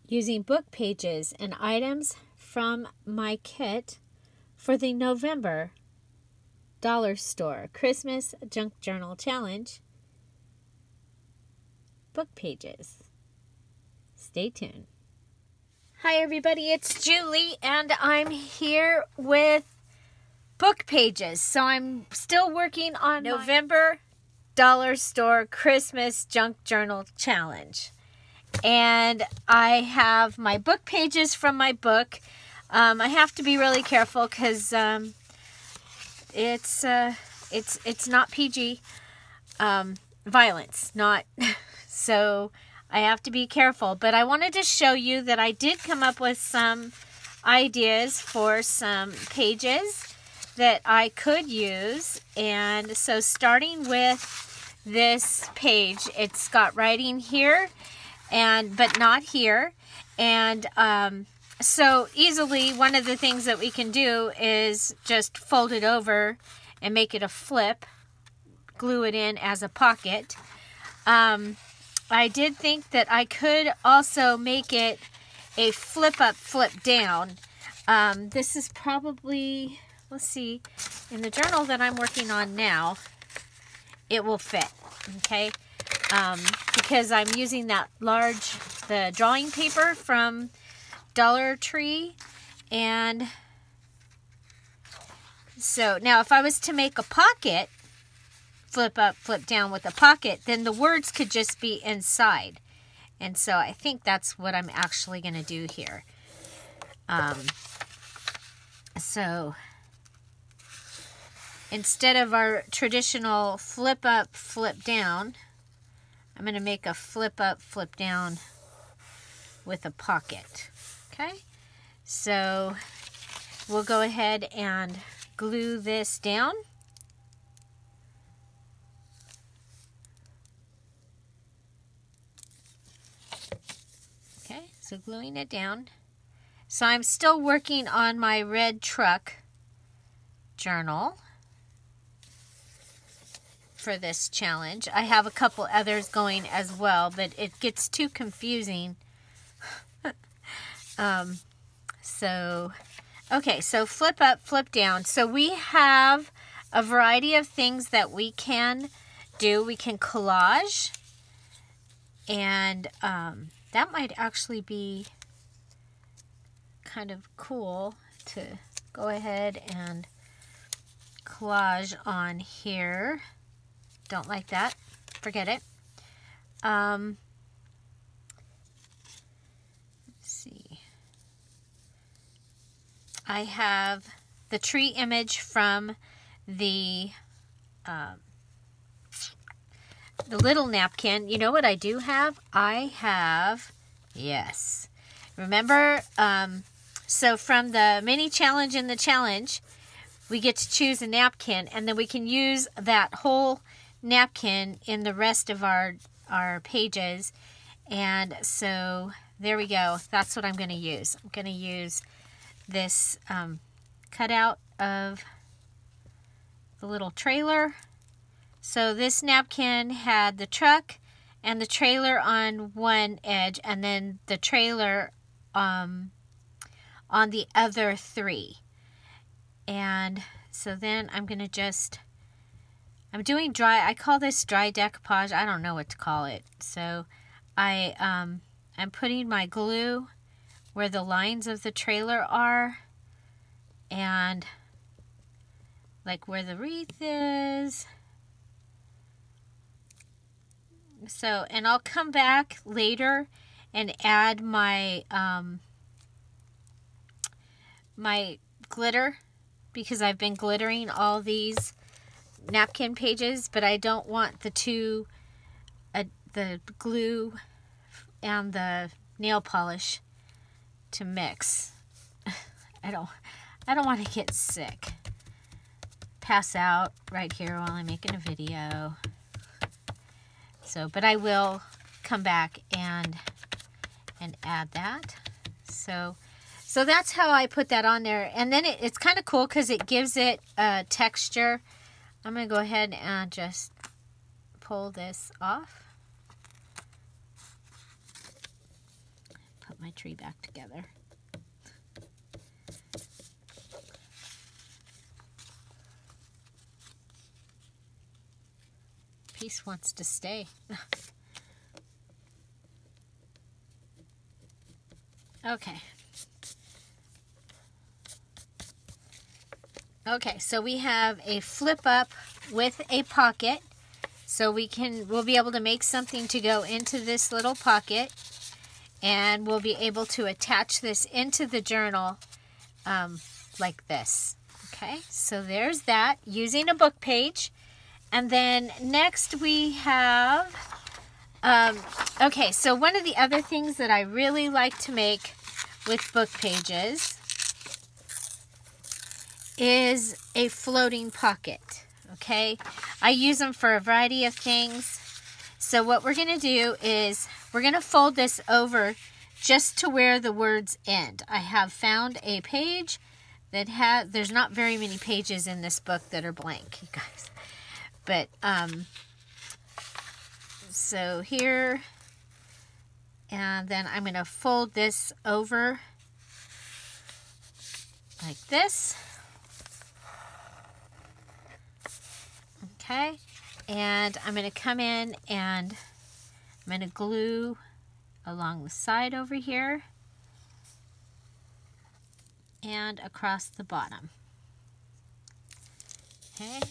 using book pages and items from my kit for the November Dollar Store Christmas Junk Journal Challenge. Book pages. Stay tuned. Hi everybody, it's Julie and I'm here with book pages. So I'm still working on November Dollar Store Christmas Junk Journal Challenge. And I have my book pages from my book. I have to be really careful because it's not PG violence, not so I have to be careful. But I wanted to show you that I did come up with some ideas for some pages that I could use. And so starting with this page, it's got writing here but not here. And so easily one of the things that we can do is just fold it over and make it a flip, glue it in as a pocket. I did think that I could also make it a flip up, flip down. This is probably, let's see, in the journal that I'm working on now, it will fit, okay? Because I'm using that the drawing paper from Dollar Tree. And so now if I was to make a pocket, flip up, flip down with a pocket, then the words could just be inside. And so I think that's what I'm actually going to do here. So instead of our traditional flip up, flip down, I'm going to make a flip up, flip down with a pocket. Okay, so we'll go ahead and glue this down. Okay, so gluing it down. So I'm still working on my red truck journal for this challenge. I have a couple others going as well, but it gets too confusing. Okay, so flip up, flip down. So we have a variety of things that we can do. We can collage, and that might actually be kind of cool to go ahead and collage on here. Don't like that. Forget it. Let's see. I have the tree image from the little napkin. You know what I do have? I have, yes. Remember, so from the mini challenge and the challenge, we get to choose a napkin, and then we can use that whole napkin in the rest of our pages. And so there we go. That's what I'm going to use. I'm going to use this cutout of the little trailer. So this napkin had the truck and the trailer on one edge, and then the trailer on the other three. And so then I'm going to just, I'm doing I call this dry decoupage. I don't know what to call it. So I'm putting my glue where the lines of the trailer are, and like where the wreath is. So, and I'll come back later and add my my glitter, because I've been glittering all these napkin pages, but I don't want the glue and the nail polish to mix. I don't want to get sick, pass out right here while I'm making a video. So, but I will come back and add that. So that's how I put that on there. And then it's kind of cool because it gives it a texture. I'm going to go ahead and just pull this off. Put my tree back together. Piece wants to stay. Okay. Okay, so we have a flip up with a pocket. So we'll be able to make something to go into this little pocket, and we'll be able to attach this into the journal like this. Okay, so there's that using a book page. And then next we have, okay, so one of the other things that I really like to make with book pages is a floating pocket. Okay, I use them for a variety of things. So what we're going to do is we're going to fold this over just to where the words end. I have found a page that there's not very many pages in this book that are blank, you guys. But, so here, and then I'm going to fold this over like this. Okay, and I'm going to come in and I'm going to glue along the side over here and across the bottom. Okay,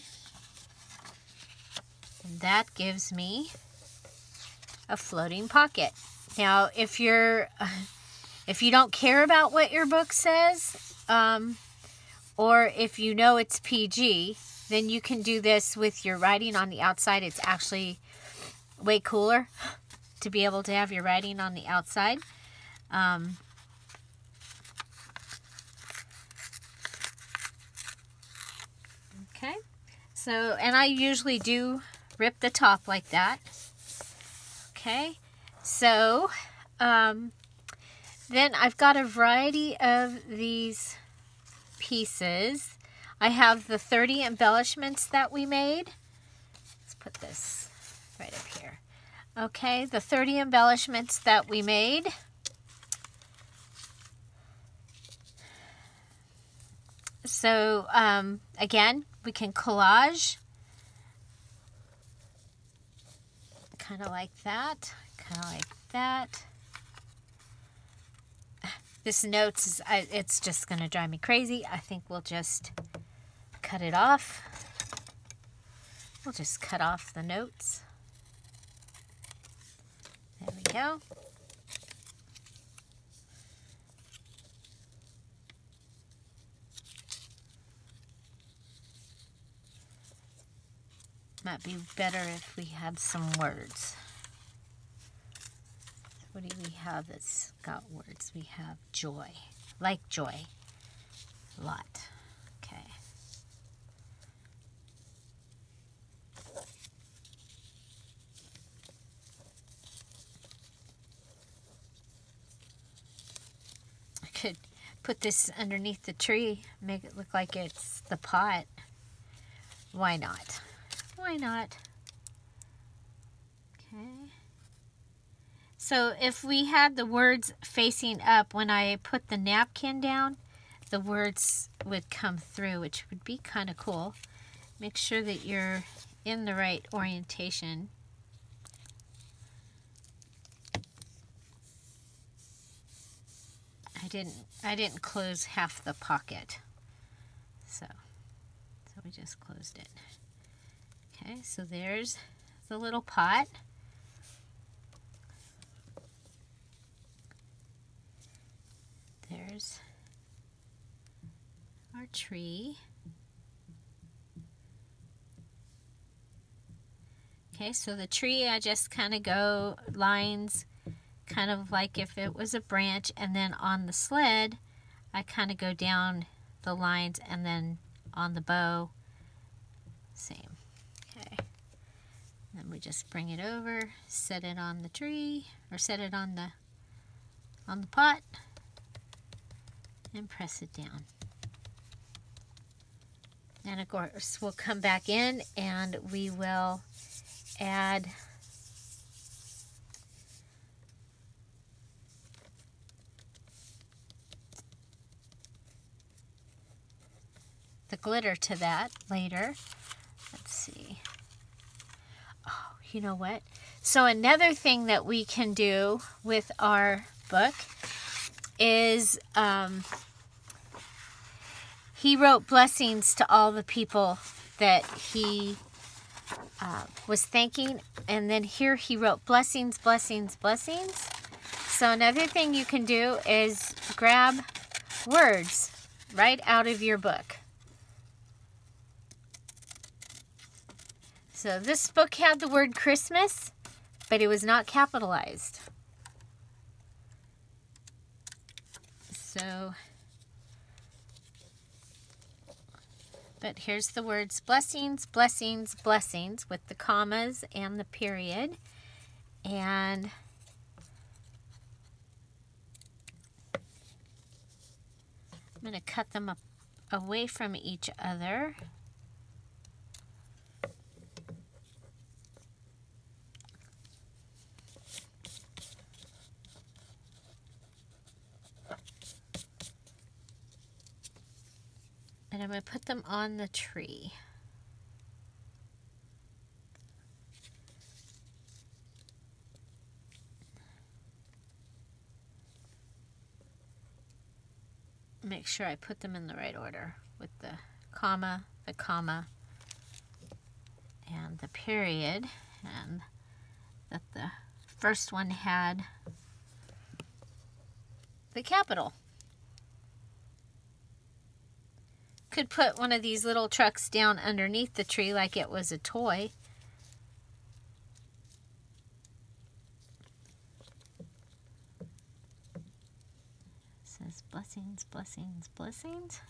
and that gives me a floating pocket. Now, if you don't care about what your book says, or if you know it's PG, then you can do this with your writing on the outside. It's actually way cooler to be able to have your writing on the outside. Okay, so, and I usually do rip the top like that. Okay, so then I've got a variety of these pieces. I have the 30 embellishments that we made. Let's put this right up here. Okay, the 30 embellishments that we made. So, again, we can collage. Kind of like that. Kind of like that. This notes, it's just going to drive me crazy. I think we'll just cut it off. We'll just cut off the notes. There we go. Might be better if we had some words. What do we have that's got words? We have joy. Like joy. A lot. Okay. I could put this underneath the tree, make it look like it's the pot. Why not? Why not? Okay. So if we had the words facing up, when I put the napkin down, the words would come through, which would be kind of cool. Make sure that you're in the right orientation. I didn't close half the pocket. So we just closed it. Okay, so there's the little pot. There's our tree. Okay, so the tree, I just kind of go lines, kind of like if it was a branch, and then on the sled, I kind of go down the lines, and then on the bow, same. Okay, then we just bring it over, set it on the tree, or set it on the pot, and press it down. And of course, we'll come back in and we will add the glitter to that later. Let's see. Oh, you know what? So another thing that we can do with our book is he wrote blessings to all the people that he was thanking. And then here he wrote blessings, blessings, blessings. So another thing you can do is grab words right out of your book. So this book had the word Christmas, but it was not capitalized. So, but here's the words blessings, blessings, blessings with the commas and the period. And I'm going to cut them up away from each other. And I'm going to put them on the tree. Make sure I put them in the right order with the comma, and the period. And that the first one had the capital. Could put one of these little trucks down underneath the tree like it was a toy. It says blessings, blessings, blessings.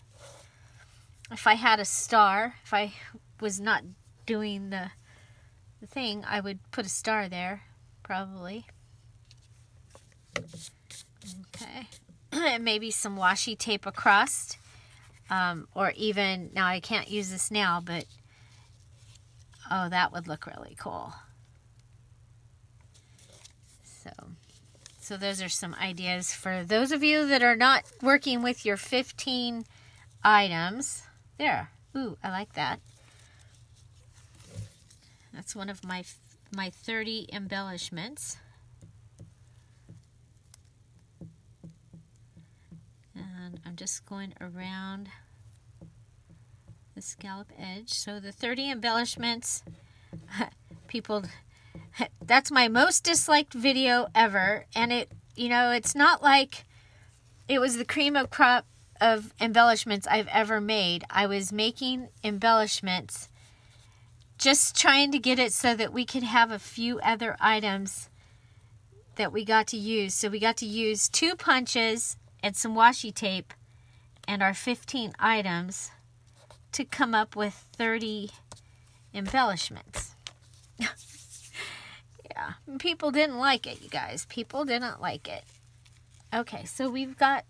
If I had a star, if I was not doing the thing, I would put a star there, probably. Okay. And maybe some washi tape across. Or even, now I can't use this now, but, oh, that would look really cool. So those are some ideas for those of you that are not working with your 15 items. There. Ooh, I like that. That's one of my 30 embellishments. And I'm just going around the scallop edge. So the 30 embellishments, people, that's my most disliked video ever. And it, you know, it's not like it was the cream of crop of embellishments I've ever made. I was making embellishments just trying to get it so that we could have a few other items that we got to use. So we got to use 2 punches and some washi tape and our 15 items to come up with 30 embellishments. Yeah, people didn't like it, you guys. People didn't like it. Okay, so we've got,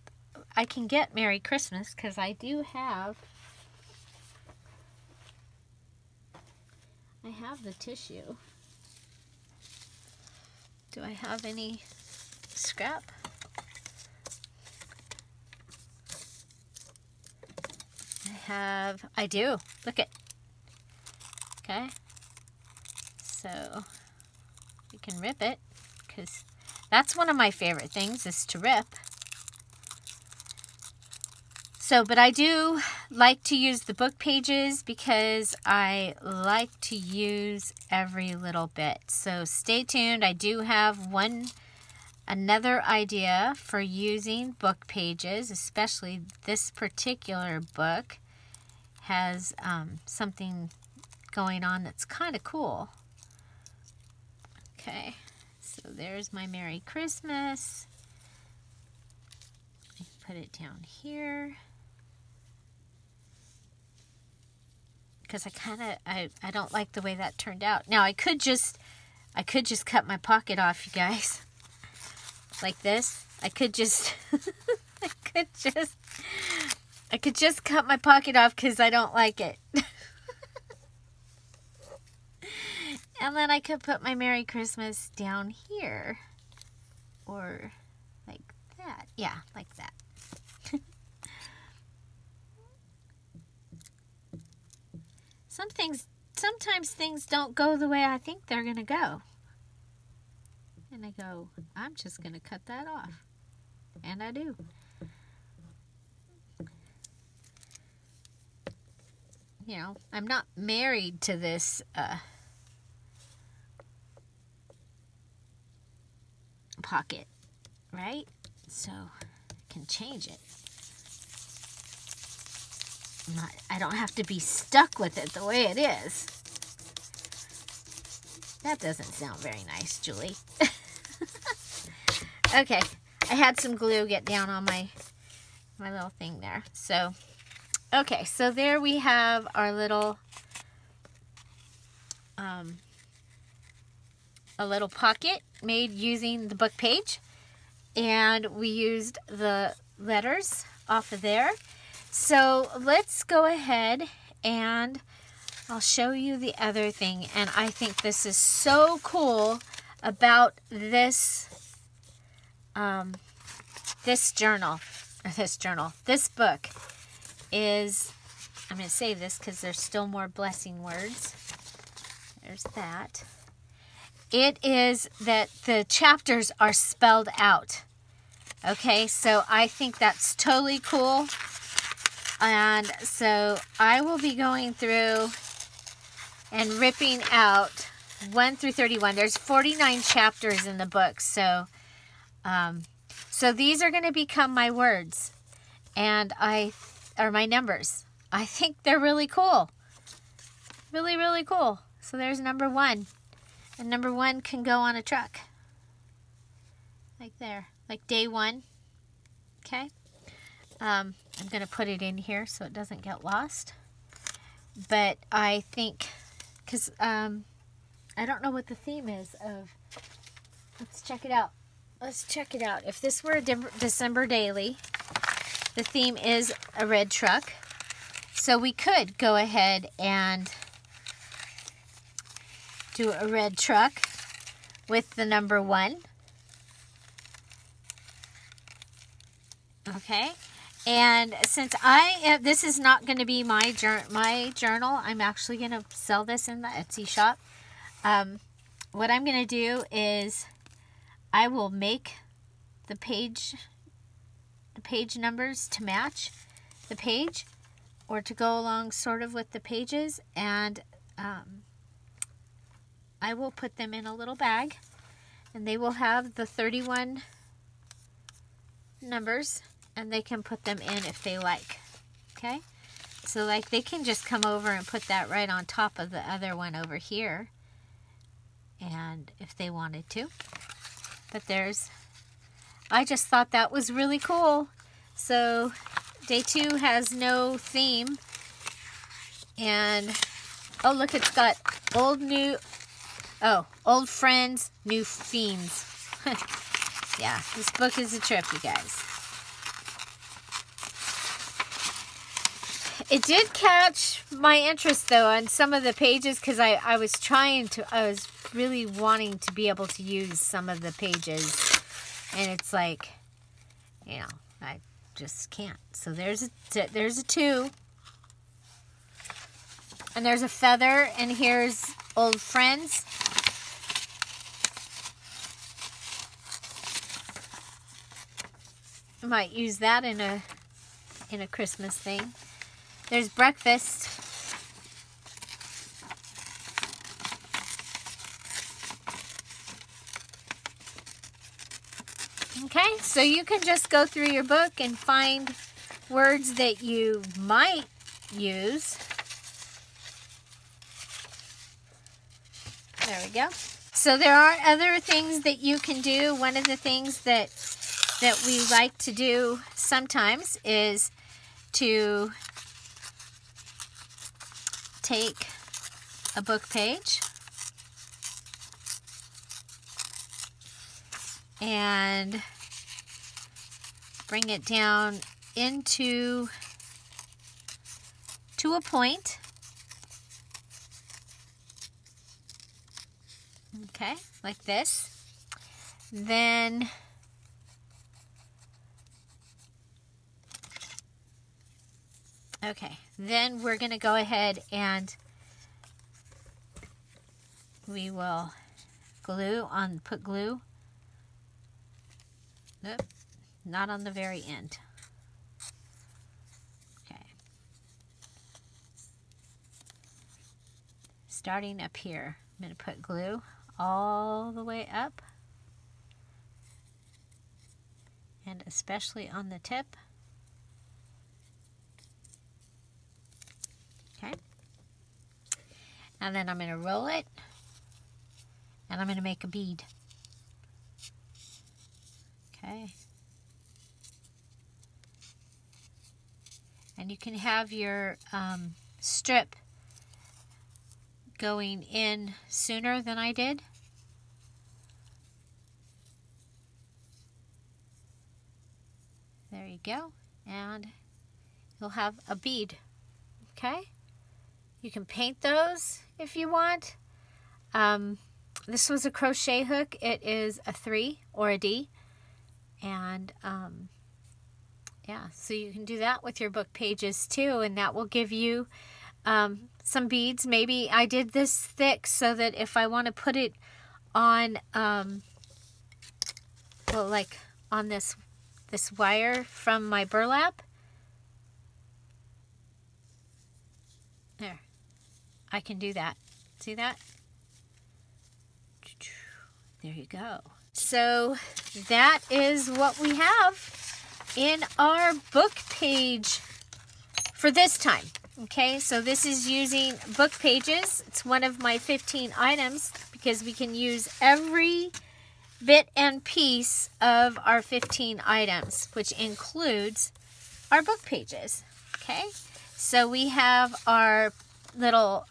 I can get Merry Christmas because I do have, I have the tissue. Do I have any scrap? I do. Look it. Okay. So you can rip it because that's one of my favorite things is to rip. So, but I do like to use the book pages because I like to use every little bit. So stay tuned. I do have another idea for using book pages, especially this particular book has something going on that's kind of cool. Okay, so there's my Merry Christmas. Put it down here. Because I don't like the way that turned out. Now I could just cut my pocket off, you guys. Like this. I could just I could just cut my pocket off because I don't like it. And then I could put my Merry Christmas down here. Or like that. Yeah, like that. sometimes things don't go the way I think they're going to go. And I go, I'm just going to cut that off. And I do. You know, I'm not married to this pocket, right? So I can change it. I don't have to be stuck with it the way it is. That doesn't sound very nice, Julie. Okay, I had some glue get down on my little thing there. So, okay, so there we have our little a little pocket made using the book page, and we used the letters off of there. So let's go ahead and I'll show you the other thing. And I think this is so cool about this this book is, I'm going to say this because there's still more blessing words. There's that. It is that the chapters are spelled out. Okay, so I think that's totally cool. And so I will be going through and ripping out 1 through 31. There's 49 chapters in the book. So these are going to become my words. And or my numbers. I think they're really cool. Really, really cool. So there's number 1. And number 1 can go on a truck. Like there. Like day 1. Okay. I'm going to put it in here so it doesn't get lost. But I think, because I don't know what the theme is of, let's check it out. Let's check it out. If this were a December daily, the theme is a red truck. So we could go ahead and do a red truck with the number 1. Okay. And since this is not going to be my journal, I'm actually going to sell this in the Etsy shop. What I'm going to do is I will make the page numbers to match the page or to go along sort of with the pages, and I will put them in a little bag, and they will have the 31 numbers, and they can put them in if they like. Okay, so like they can just come over and put that right on top of the other one over here, and if they wanted to. But I just thought that was really cool. So day 2 has no theme, and oh look, it's got old friends, new fiends. Yeah, this book is a trip, you guys. It did catch my interest, though, on some of the pages, because I was really wanting to be able to use some of the pages. And it's like, you know, I just can't. So there's a 2. And there's a feather, and here's old friends. I might use that in a Christmas thing. There's breakfast. Okay, so you can just go through your book and find words that you might use. There we go. So there are other things that you can do. One of the things that we like to do sometimes is to take a book page and bring it down into a point. Okay, like this. Then we're going to go ahead and we will put glue. Nope, not on the very end. Okay. Starting up here, I'm going to put glue all the way up, and especially on the tip. Okay. And then I'm going to roll it, and I'm going to make a bead. Okay. And you can have your strip going in sooner than I did. There you go. And you'll have a bead. Okay? You can paint those if you want. This was a crochet hook. It is a 3 or a D. And yeah, so you can do that with your book pages too, and that will give you some beads. Maybe I did this thick so that if I want to put it on, well, like on this wire from my burlap. There, I can do that. See that? There you go. So that is what we have in our book page for this time. Okay, so this is using book pages. It's one of my 15 items because we can use every bit and piece of our 15 items, which includes our book pages. Okay, so we have our little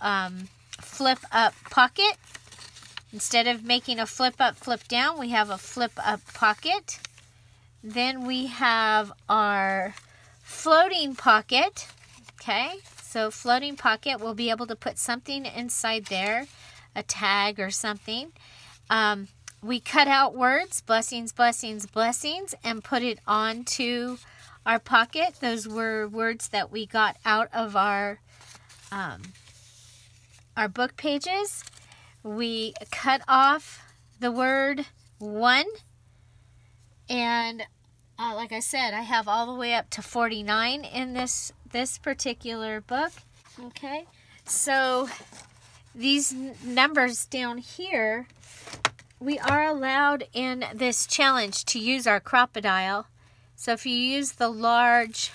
flip up pocket. Instead of making a flip up, flip down, we have a flip up pocket. Then we have our floating pocket. Okay, so floating pocket, we'll be able to put something inside there, a tag or something. We cut out words, blessings, blessings, blessings, and put it onto our pocket. Those were words that we got out of our book pages. We cut off the word 1, and like I said, I have all the way up to 49 in this particular book. Okay, so these numbers down here, we are allowed in this challenge to use our crocodile. So if you use the large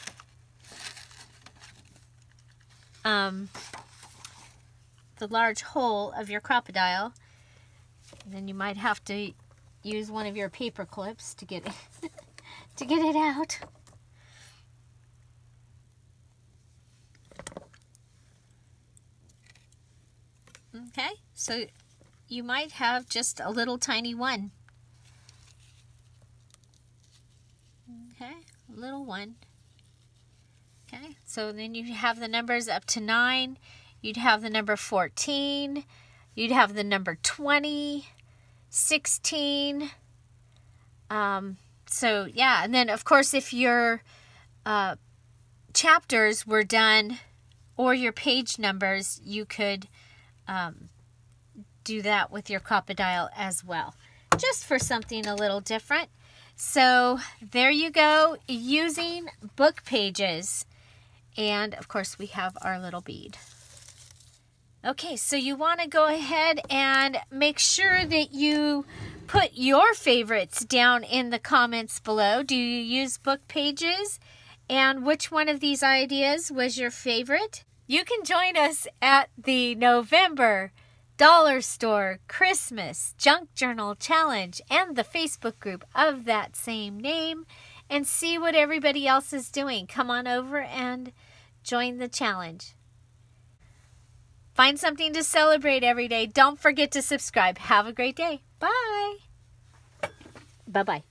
hole of your crocodile, then you might have to use one of your paper clips to get it to get it out. Okay, so you might have just a little tiny one. Okay, a little one. Okay, so then you have the numbers up to 9. You'd have the number 14. You'd have the number 20, 16. So yeah, and then of course if your chapters were done or your page numbers, you could do that with your crocodile as well, just for something a little different. So there you go, using book pages. And of course we have our little bead. Okay, so you want to go ahead and make sure that you put your favorites down in the comments below. Do you use book pages? And which one of these ideas was your favorite? You can join us at the November Dollar Store Christmas Junk Journal Challenge and the Facebook group of that same name and see what everybody else is doing. Come on over and join the challenge. Find something to celebrate every day. Don't forget to subscribe. Have a great day. Bye. Bye-bye.